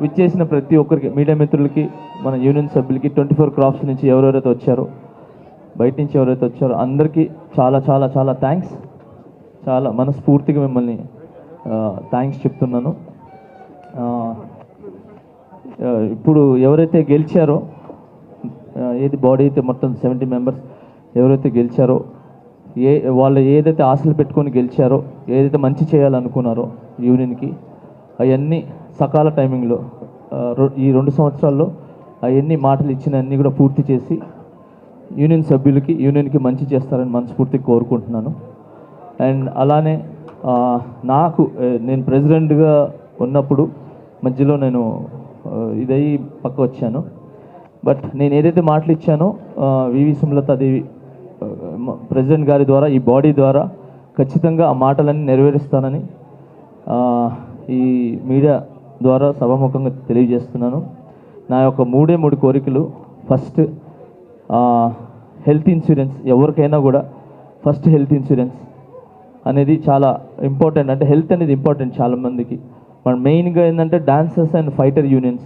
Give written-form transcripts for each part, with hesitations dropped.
విచ్చేసిన ప్రతి ఒక్కరికి, మీడియా మిత్రులకి, మన యూనియన్ సభ్యులకి, 24 క్రాఫ్ట్స్ నుంచి ఎవరెవరైతే వచ్చారో, బయట నుంచి ఎవరైతే వచ్చారో అందరికీ చాలా చాలా చాలా థ్యాంక్స్. చాలా మనస్ఫూర్తిగా మిమ్మల్ని థ్యాంక్స్ చెప్తున్నాను. ఇప్పుడు ఎవరైతే గెలిచారో, ఏది బాడీ అయితే మొత్తం 70 మెంబర్స్ ఎవరైతే గెలిచారో, వాళ్ళు ఏదైతే ఆశలు పెట్టుకొని గెలిచారో, ఏదైతే మంచి చేయాలనుకున్నారో యూనియన్కి, అవన్నీ సకాల టైమింగ్లో ఈ 2 సంవత్సరాల్లో అవన్నీ మాటలు ఇచ్చిన అన్నీ కూడా పూర్తి చేసి యూనియన్ సభ్యులకి, యూనియన్కి మంచి చేస్తారని మనస్ఫూర్తిగా కోరుకుంటున్నాను. అండ్ అలానే నేను ప్రెసిడెంట్గా ఉన్నప్పుడు మధ్యలో నేను ఇదయ్యి పక్క వచ్చాను. బట్ నేను ఏదైతే మాటలు ఇచ్చానో వివి సుమలతాదేవి ప్రెసిడెంట్ గారి ద్వారా, ఈ బాడీ ద్వారా ఖచ్చితంగా ఆ మాటలన్నీ నెరవేరుస్తానని ఈ మీడియా ద్వారా సభాముఖంగా తెలియజేస్తున్నాను. నా యొక్క 3 కోరికలు. First, health insurance. ఎవరికైనా కూడా ఫస్ట్ హెల్త్ ఇన్సూరెన్స్ అనేది చాలా ఇంపార్టెంట్. అంటే హెల్త్ అనేది ఇంపార్టెంట్ చాలామందికి. మన మెయిన్గా ఏంటంటే డాన్సర్స్ అండ్ ఫైటర్ యూనియన్స్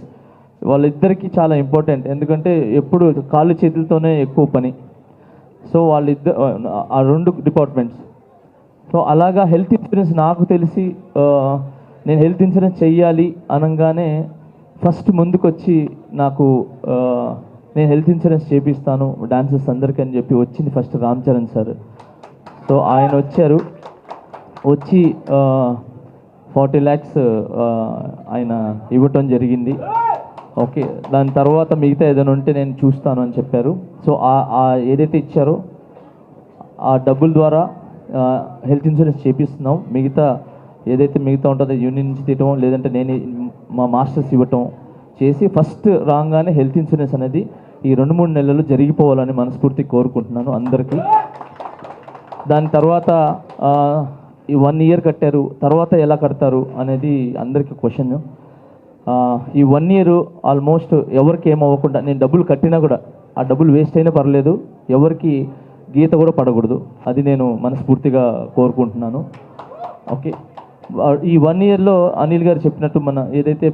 వాళ్ళిద్దరికీ చాలా ఇంపార్టెంట్. ఎందుకంటే ఎప్పుడు కాళ్ళు చేతులతోనే ఎక్కువ పని. సో వాళ్ళిద్దరు ఆ 2 డిపార్ట్మెంట్స్. సో అలాగా హెల్త్ ఇన్సూరెన్స్ నాకు తెలిసి నేను హెల్త్ ఇన్సూరెన్స్ చెయ్యాలి అనగానే ఫస్ట్ ముందుకొచ్చి నాకు నేను హెల్త్ ఇన్సూరెన్స్ చేపిస్తాను డాన్సర్స్ అందరికీ అని చెప్పి వచ్చింది first Ram Charan sir. So ఆయన వచ్చి 40 lakhs ఆయన ఇవ్వటం జరిగింది. ఓకే, దాని తర్వాత మిగతా ఏదైనా ఉంటే నేను చూస్తాను అని చెప్పారు. సో ఏదైతే ఇచ్చారో ఆ డబ్బుల ద్వారా హెల్త్ ఇన్సూరెన్స్ చేపిస్తున్నాం. ఏదైతే మిగతా ఉంటుందో యూనియన్ నుంచి తీయటం, లేదంటే నేను మా మాస్టర్స్ ఇవ్వటం చేసి ఫస్ట్ రాగానే హెల్త్ ఇన్సూరెన్స్ అనేది ఈ 2-3 నెలలు జరిగిపోవాలని మనస్ఫూర్తి కోరుకుంటున్నాను అందరికీ. దాని తర్వాత ఈ 1 year కట్టారు, తర్వాత ఎలా కడతారు అనేది అందరికీ క్వశ్చన్. ఈ 1 year ఆల్మోస్ట్ ఎవరికి ఏమవ్వకుండా, నేను డబ్బులు కట్టినా కూడా ఆ డబ్బులు వేస్ట్ అయినా పర్లేదు, ఎవరికి గీత కూడా పడకూడదు. అది నేను మనస్ఫూర్తిగా కోరుకుంటున్నాను. ఓకే, ఈ 1 yearలో అనిల్ గారు చెప్పినట్టు మన ఏదైతే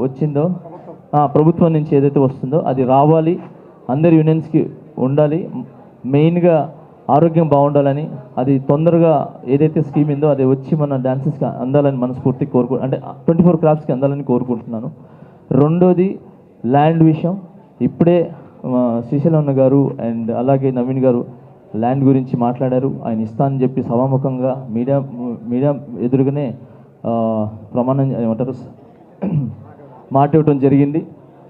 వచ్చిందో ప్రభుత్వం నుంచి ఏదైతే వస్తుందో అది రావాలి, అందరి యూనియన్స్కి ఉండాలి. మెయిన్గా ఆరోగ్యం బాగుండాలని, అది తొందరగా ఏదైతే స్కీమ్ ఉందో అది వచ్చి మన డాన్సెస్కి అందాలని మనస్ఫూర్తి అంటే 24 క్రాఫ్ట్స్కి అందాలని కోరుకుంటున్నాను. రెండోది ల్యాండ్ విషయం. ఇప్పుడే శ్రీశైలం గారు అండ్ అలాగే నవీన్ గారు ల్యాండ్ గురించి మాట్లాడారు. ఆయన ఇస్తానని చెప్పి సభాముఖంగా మీడియా ఎదురుగానే ప్రమాణం ఏమంటారు మాట ఇవ్వటం జరిగింది.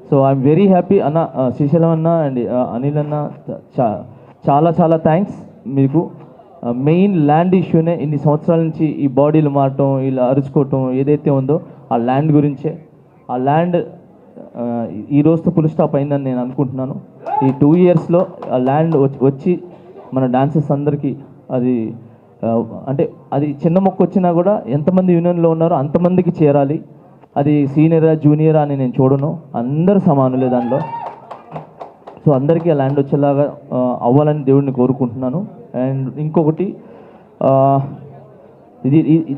సో ఐఎమ్ వెరీ హ్యాపీ అన్న, శ్రీశైలం అన్న అండ్ అనిల్ అన్న, చాలా చాలా థ్యాంక్స్ మీకు. మెయిన్ ల్యాండ్ ఇష్యూనే ఇన్ని సంవత్సరాల నుంచి ఈ బాడీలు మారటం, ఇలా అరుచుకోవటం ఏదైతే ఉందో ఆ ల్యాండ్ గురించే. ఆ ల్యాండ్ ఈ రోజుతో ఫుల్ స్టాప్ అయిందని నేను అనుకుంటున్నాను. ఈ 2 yearsలో ఆ ల్యాండ్ వచ్చి మన డాన్సర్స్ అందరికీ అంటే అది చిన్న మొక్క వచ్చినా కూడా ఎంతమంది యూనియన్లో ఉన్నారో అంతమందికి చేరాలి. అది సీనియరా జూనియరా అని నేను చూడను, అందరు సమానులే దానిలో. సో అందరికీ ఆ ల్యాండ్ వచ్చేలాగా అవ్వాలని దేవుడిని కోరుకుంటున్నాను. అండ్ ఇంకొకటి,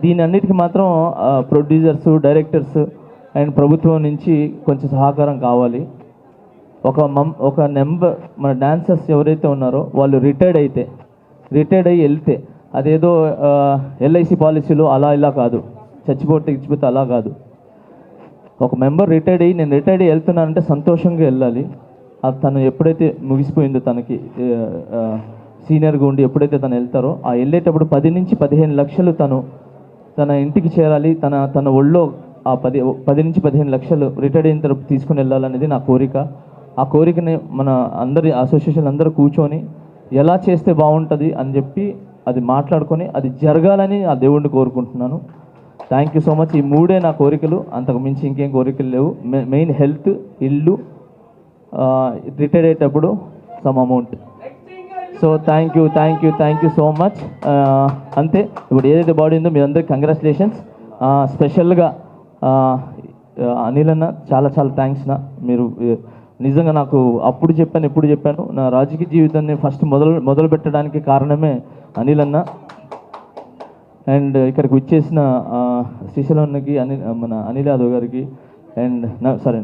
దీని అన్నిటికీ మాత్రం ప్రొడ్యూసర్స్, డైరెక్టర్స్ అండ్ ప్రభుత్వం నుంచి కొంచెం సహకారం కావాలి. ఒక నెంబర్ మన డాన్సర్స్ ఎవరైతే ఉన్నారో వాళ్ళు రిటైర్డ్ అయ్యి వెళ్తే అదేదో LIC పాలసీలో అలా ఇలా కాదు, చచ్చిపోతే అలా కాదు. ఒక మెంబర్ రిటైర్డ్ అయ్యి నేను రిటైర్డ్ అయ్యి వెళ్తున్నానంటే సంతోషంగా వెళ్ళాలి. తను ఎప్పుడైతే ముగిసిపోయిందో, తనకి సీనియర్గా ఉండి ఎప్పుడైతే తను వెళ్తారో ఆ వెళ్ళేటప్పుడు 10 నుంచి 15 లక్షలు తన ఇంటికి చేరాలి. తన ఒళ్ళో ఆ 10 నుంచి 15 లక్షలు రిటైర్డ్ అయిన తర్వాత తీసుకుని వెళ్ళాలనేది నా కోరిక. ఆ కోరికని మన అందరి అసోసియేషన్ అందరూ కూర్చొని ఎలా చేస్తే బాగుంటుంది అని చెప్పి అది మాట్లాడుకొని అది జరగాలని ఆ దేవుడిని కోరుకుంటున్నాను. Thank you so much. ఈ 3 నా కోరికలు, అంతకు మించి ఇంకేం కోరికలు లేవు. మెయిన్ హెల్త్, ఇల్లు, రిటైర్ అయ్యేటప్పుడు some amount. So thank you so much. అంతే. ఇప్పుడు ఏదైతే బాడీ ఉందో మీ అందరికి కంగ్రాచులేషన్స్. స్పెషల్గా అనిల్ అన్న చాలా చాలా థ్యాంక్స్ నా. మీరు నిజంగా నాకు ఎప్పుడు చెప్పాను నా రాజకీయ జీవితాన్ని ఫస్ట్ మొదలు పెట్టడానికి కారణమే అనిల్ అన్న. అండ్ ఇక్కడికి వచ్చేసిన శ్రీశైలం అన్నకి, మన అనిల్ యాదవ్ గారికి అండ్ సరే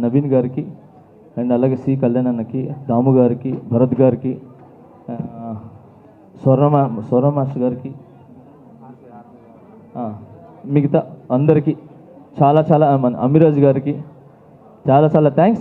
నవీన్ గారికి అండ్ అలాగే సి కళ్యాణ్ అన్నకి, దాము గారికి, భరత్ గారికి, స్వర్ణ మాస్టర్ గారికి, మిగతా అందరికీ చాలా చాలా అమిరాజ్ గారికి చాలా చాలా థ్యాంక్స్.